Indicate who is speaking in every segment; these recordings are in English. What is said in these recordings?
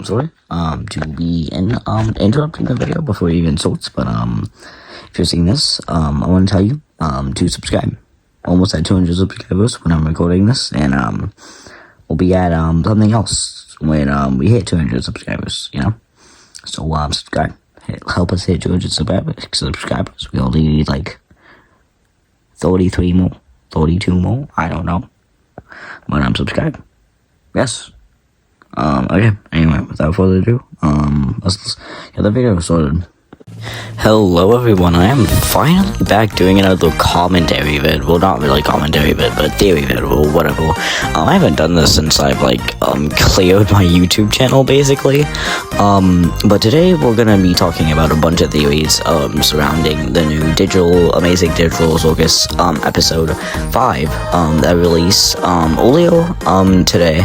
Speaker 1: sorry, to be interrupting the video before it even starts, but, if you're seeing this, I want to tell you, to subscribe. Almost at 200 subscribers when I'm recording this, and, we'll be at, something else when, we hit 200 subscribers, you know? So, subscribe. Help us hit 200 subscribers. We only need, like, 33 more, 32 more, I don't know. But I'm subscribed. Yes. Okay, anyway, without further ado, let's get the video started. Hello everyone, I am finally back doing another commentary vid. Well, not really commentary vid, but theory vid, or whatever. I haven't done this since I've, cleared my YouTube channel, basically. But today we're gonna be talking about a bunch of theories, surrounding the new Amazing Digital Circus, episode 5, that released, earlier, today.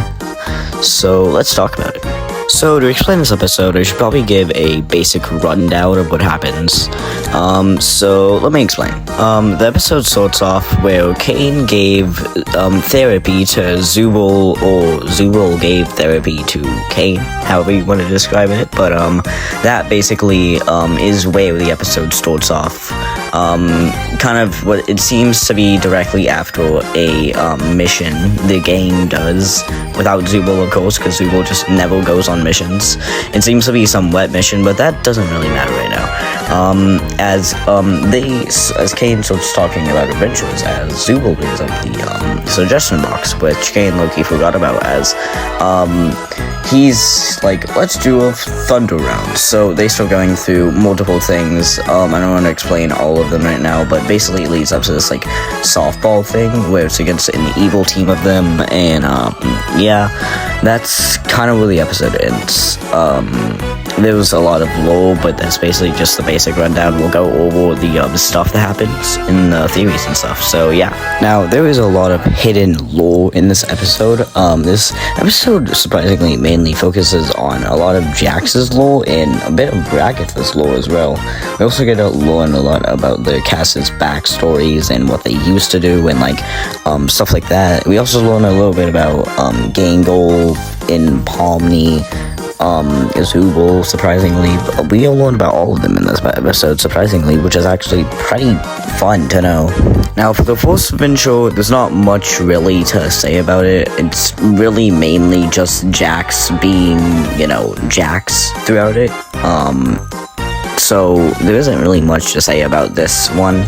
Speaker 1: So, let's talk about it. So, to explain this episode, I should probably give a basic rundown of what happens. So, let me explain. The episode starts off where Kane gave, therapy to Zubul, or Zubul gave therapy to Kane, however you want to describe it, but, that basically, is where the episode starts off. Kind of what it seems to be directly after a, mission the game does, without Zubul, of course, because Zubul just never goes on missions. It seems to be some wet mission, but that doesn't really matter right now. As Kane starts talking about adventures, as Zubul brings up the, suggestion box, which Kane low-key forgot about, as, he's like, let's do a thunder round. So they start going through multiple things. I don't want to explain all of them right now, but basically it leads up to this, softball thing, where it's against an evil team of them, and, yeah, that's kind of where the episode ends. There was a lot of lore, but that's basically just the basic rundown. We'll go over the stuff that happens in the theories and stuff, so yeah. Now, there is a lot of hidden lore in this episode. This episode, surprisingly, mainly focuses on a lot of Jax's lore and a bit of Bracket's lore as well. We also get to learn a lot about the cast's backstories and what they used to do and, stuff like that. We also learn a little bit about, Gangle in Pomni, Zubul, surprisingly. We all learned about all of them in this episode, surprisingly, which is actually pretty fun to know. Now, for the first adventure, there's not much really to say about it. It's really mainly just Jax being, Jax throughout it. So there isn't really much to say about this one.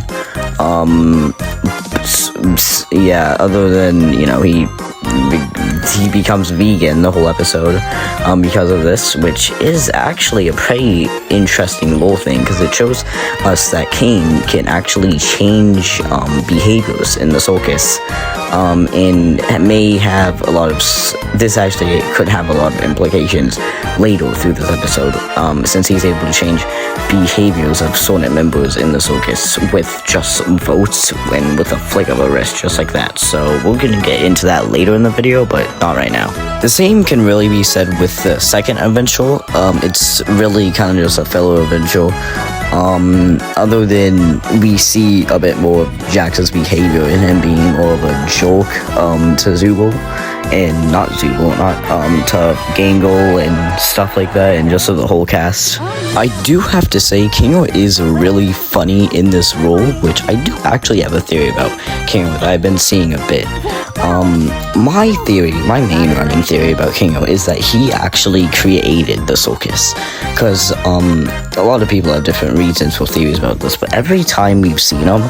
Speaker 1: Yeah, other than, he becomes vegan the whole episode, because of this, which is actually a pretty interesting lore thing, because it shows us that Kane can actually change, behaviors in the circus, and may have a lot of, this actually could have a lot of implications later through this episode, since he's able to change behaviors of certain members in the circus with just some votes and with a flick of a wrist, just like that. So we're gonna get into that later in the video, but not right now. The same can really be said with the second adventure. It's really kind of just a filler adventure. Other than we see a bit more of Jax's behavior and him being more of a joke, to Zubul, and not to Gangle and stuff like that, and just to the whole cast. I do have to say, Kingo is really funny in this role, which I do actually have a theory about Kingo that I've been seeing a bit. My main running theory about Kingo is that he actually created the circus, because, a lot of people have different reasons for theories about this, but every time we've seen him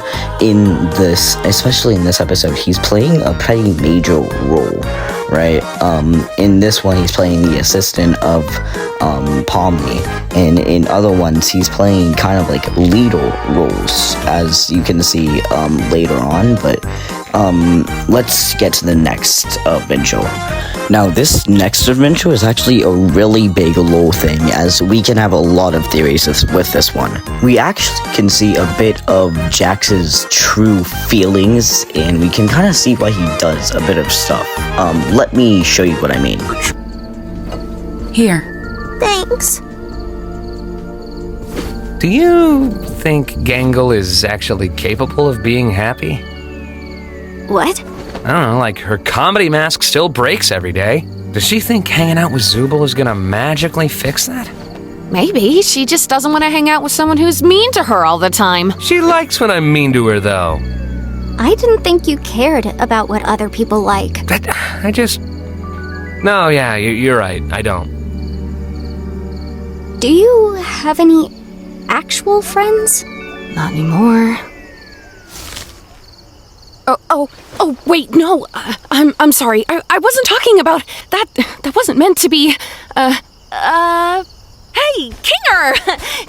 Speaker 1: in this, especially in this episode, he's playing a pretty major role, right? In this one, he's playing the assistant of, Pomni, and in other ones, he's playing kind of like leader roles, as you can see, later on, but, let's get to the next adventure. Now, this next adventure is actually a really big lore thing, as we can have a lot of theories with this one. We actually can see a bit of Jax's true feelings, and we can kind of see why he does a bit of stuff. Let me show you what I mean.
Speaker 2: Here.
Speaker 3: Thanks.
Speaker 4: Do you think Gangle is actually capable of being happy?
Speaker 3: What?
Speaker 4: I don't know, her comedy mask still breaks every day. Does she think hanging out with Zubul is gonna magically fix that?
Speaker 3: Maybe she just doesn't want to hang out with someone who's mean to her all the time.
Speaker 4: She likes when I'm mean to her, though.
Speaker 5: I didn't think you cared about what other people like.
Speaker 4: No, yeah, you're right. I don't.
Speaker 5: Do you have any actual friends?
Speaker 3: Not anymore. Oh, wait, no. I'm sorry. I wasn't talking about that. That wasn't meant to be. Hey, Kinger!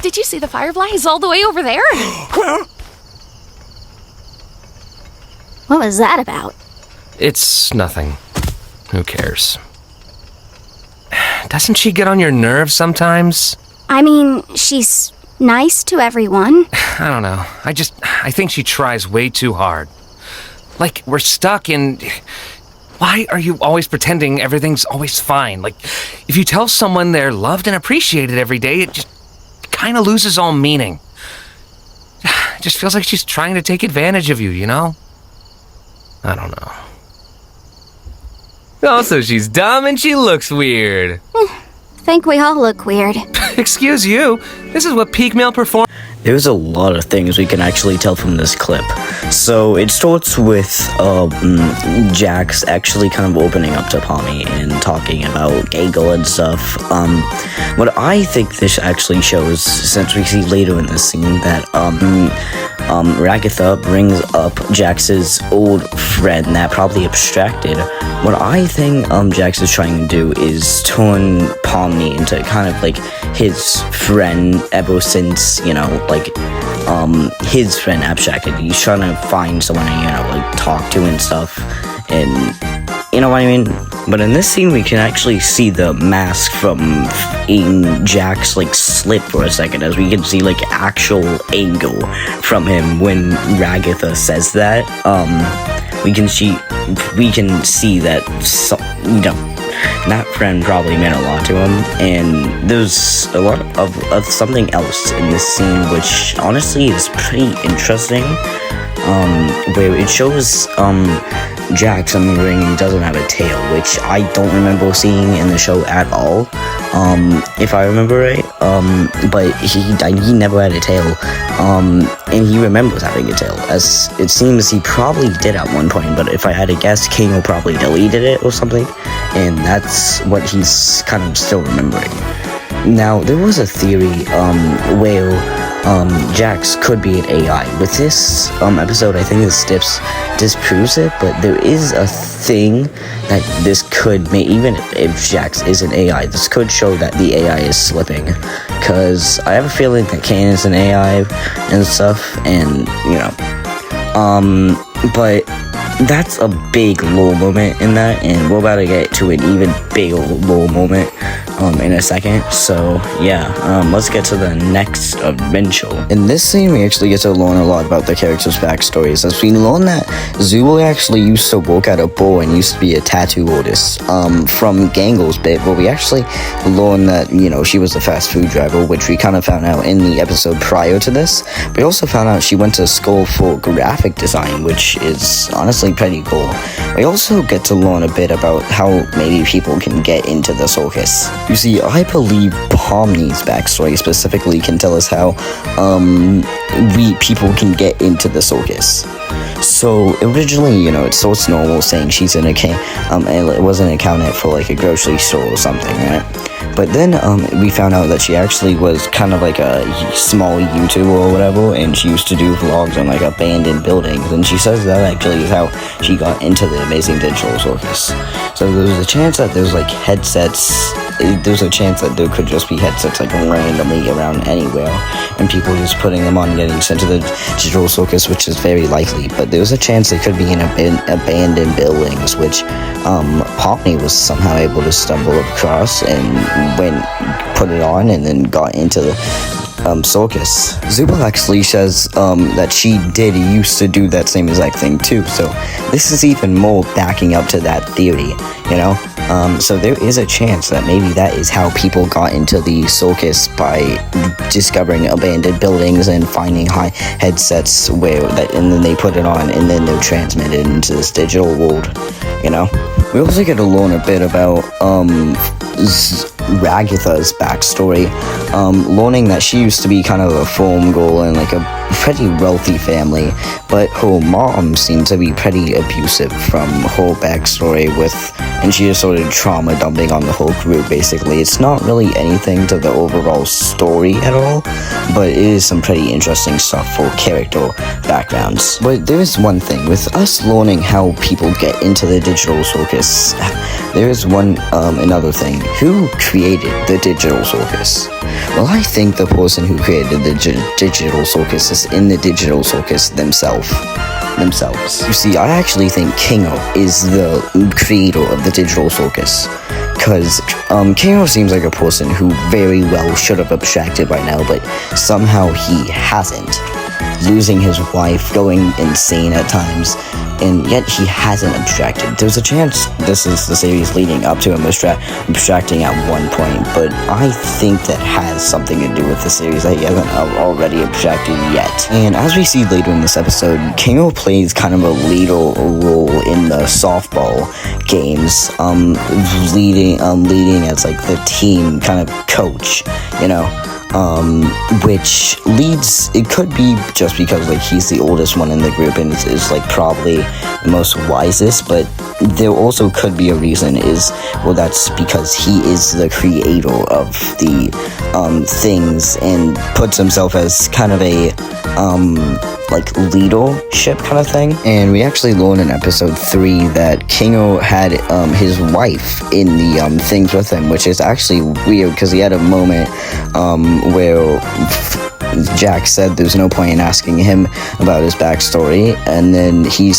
Speaker 3: Did you see the fireflies all the way over there?
Speaker 5: What was that about?
Speaker 4: It's nothing. Who cares? Doesn't she get on your nerves sometimes?
Speaker 5: I mean, she's nice to everyone.
Speaker 4: I don't know. I think she tries way too hard. Like, we're stuck in... Why are you always pretending everything's always fine? Like, if you tell someone they're loved and appreciated every day, it just kind of loses all meaning. It just feels like she's trying to take advantage of you, you know? I don't know. Also, she's dumb and she looks weird.
Speaker 5: Think we all look weird.
Speaker 4: Excuse you. This is what peak male performance...
Speaker 1: There's a lot of things we can actually tell from this clip. So it starts with Jax actually kind of opening up to Pommy and talking about Gaggle and stuff. What I think this actually shows, since we see later in this scene that Ragatha brings up Jax's old friend that probably abstracted. What I think Jax is trying to do is turn Pomni into kind of like his friend ever since, you know, like his friend abstracted. He's trying to find someone to, you know, like talk to and stuff, and you know what I mean. But in this scene we can actually see the mask from in Jax like slip for a second, as we can see like actual angle from him when Ragatha says that. We can see that you know, that friend probably meant a lot to him, and there's a lot of something else in this scene which honestly is pretty interesting, where it shows Jax on the ring and he doesn't have a tail, which I don't remember seeing in the show at all, if I remember right, but he never had a tail, and he remembers having a tail, as it seems he probably did at one point, but if I had to guess, King probably deleted it or something, and that's what he's kind of still remembering. Now, there was a theory where Jax could be an AI. With this episode, I think this disproves it, but there is a thing that this could make, even if Jax is an AI, this could show that the AI is slipping, because I have a feeling that Kane is an AI and stuff, and, you know, but that's a big lore moment in that, and we're about to get to an even bigger lore moment in a second. So yeah, let's get to the next adventure. In this scene we actually get to learn a lot about the characters' backstories, as we learn that Zubul actually used to work at a bar and used to be a tattoo artist from Gangle's bit, but we actually learn that, you know, she was a fast food driver, which we kind of found out in the episode prior to this. We also found out she went to school for graphic design, which is honestly pretty cool. We also get to learn a bit about how maybe people can get into the circus. You see, I believe Pomni's backstory specifically can tell us how people can get into the circus. So originally, you know, it starts normal saying she's in a and it was an accountant for like a grocery store or something, right? But then we found out that she actually was kind of like a small YouTuber or whatever, and she used to do vlogs on like abandoned buildings, and she says that actually is how she got into the Amazing Digital Circus. So there's a chance that there's like headsets, there's a chance that there could just be headsets like randomly around anywhere, and people just putting them on and getting sent to the digital circus, which is very likely. But there's a chance they could be in abandoned buildings, which Pomni was somehow able to stumble across and put it on and then got into the circus. Zubul actually says that she used to do that same exact thing too, so this is even more backing up to that theory, you know? So there is a chance that maybe that is how people got into the circus, by discovering abandoned buildings and finding high headsets and then they put it on and then they're transmitted into this digital world, you know? We also get to learn a bit about Ragatha's backstory, learning that she used to be kind of a farm girl in like a pretty wealthy family, but her mom seemed to be pretty abusive from her backstory and she just sort of trauma dumping on the whole group basically. It's not really anything to the overall story at all, but it is some pretty interesting stuff for character backgrounds. But there is one thing, with us learning how people get into the digital circus, there is another thing. Who created the digital circus? Well, I think the person who created the digital circus is in the digital circus themselves. You see, I actually think Kingo is the creator of the digital circus, because Kingo seems like a person who very well should have abstracted by now, but somehow he hasn't. Losing his wife, going insane at times, and yet he hasn't abstracted. There's a chance this is the series leading up to him abstracting at one point, but I think that has something to do with the series that he hasn't already abstracted yet. And as we see later in this episode, Kingo plays kind of a leader role in the softball games, leading as like the team kind of coach, which leads, it could be just because like he's the oldest one in the group and is like probably the most wisest, but there also could be a reason that's because he is the creator of the things and puts himself as kind of a like leadership kind of thing. And we actually learn in episode 3 that Kingo had his wife in the things with him, which is actually weird because he had a moment where Jack said there's no point in asking him about his backstory, and then he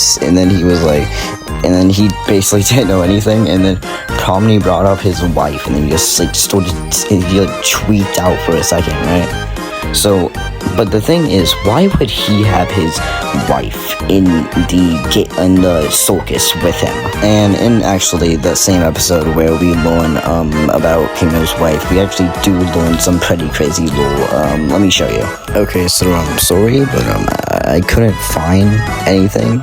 Speaker 1: basically didn't know anything, and then Pomni brought up his wife, and then he just like tweaked out for a second, right? So, but the thing is, why would he have his wife in the circus with him? And in actually the same episode where we learn about Kingo's wife, we actually do learn some pretty crazy lore. Let me show you. Okay, so I'm sorry, but I couldn't find anything.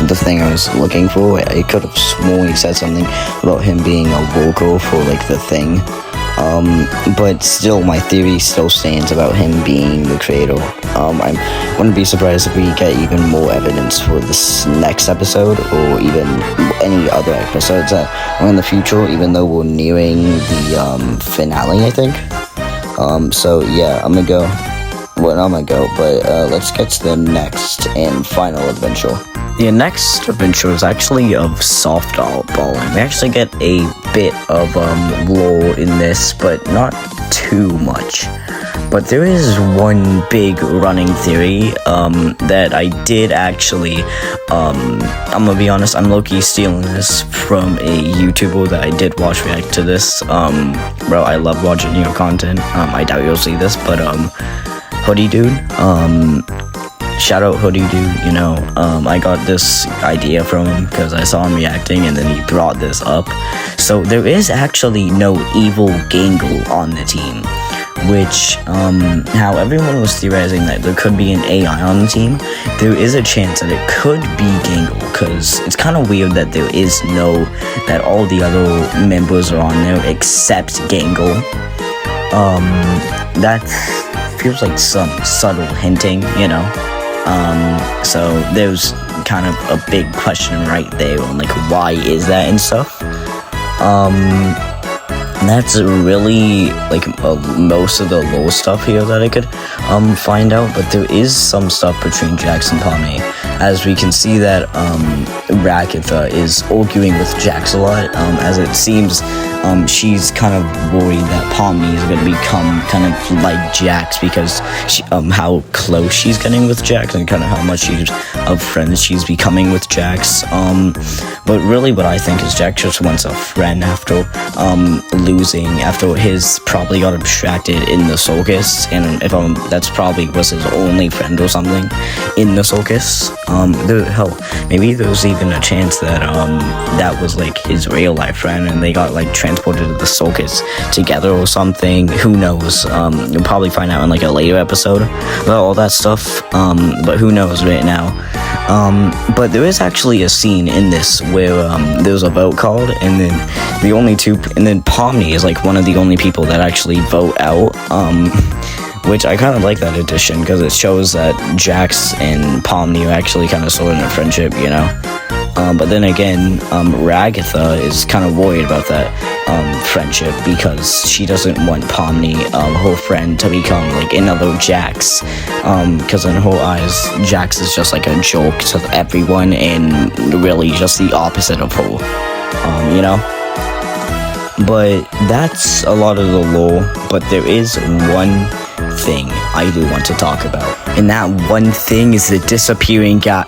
Speaker 1: The thing I was looking for, I could have sworn he said something about him being a worker for like the thing. But still, my theory still stands about him being the creator. I wouldn't be surprised if we get even more evidence for this next episode, or even any other episodes that are in the future, even though we're nearing the finale, I think. So yeah, I'm gonna go, but let's get to the next and final adventure. The next adventure is actually of softballing. We actually get a bit of lore in this, but not too much. But there is one big running theory that I did actually, I'm gonna be honest, I'm low-key stealing this from a YouTuber that I did watch react to this. Bro, I love watching your content. I doubt you'll see this, but Hoodie Dude, shout out Hoodie Dude, I got this idea from him because I saw him reacting and then he brought this up. So there is actually no evil Gangle on the team, which, how everyone was theorizing that there could be an AI on the team, there is a chance that it could be Gangle, because it's kind of weird that that all the other members are on there except Gangle. That feels like some subtle hinting, so there's kind of a big question right there on like why is that and stuff. That's really like most of the lore stuff here that I could find out, but there is some stuff between Jax and Pomni, as we can see that Ragatha is arguing with Jax a lot, as it seems she's kind of worried that Pomni is going to become kind of like Jax, because how close she's getting with Jax and kind of how much of friends she's becoming with Jax. But really what I think is Jax just wants a friend after his probably got abstracted in the circus, and if that's probably was his only friend or something in the circus. Maybe there's even a chance that that was like his real life friend and they got like transported to the circus together or something. Who knows? You'll probably find out in like a later episode about all that stuff, but who knows right now. But there is actually a scene in this where there's a vote called, and then Pomni is like one of the only people that actually vote out. Which I kind of like that addition because it shows that Jax and Pomni are actually kind of sort of in a friendship, you know. But then again, Ragatha is kind of worried about that friendship because she doesn't want Pomni, her friend, to become like another Jax. Because in her eyes, Jax is just like a joke to everyone and really just the opposite of her, you know. But that's a lot of the lore. But there is one thing I do want to talk about, and that one thing is the disappearing guy.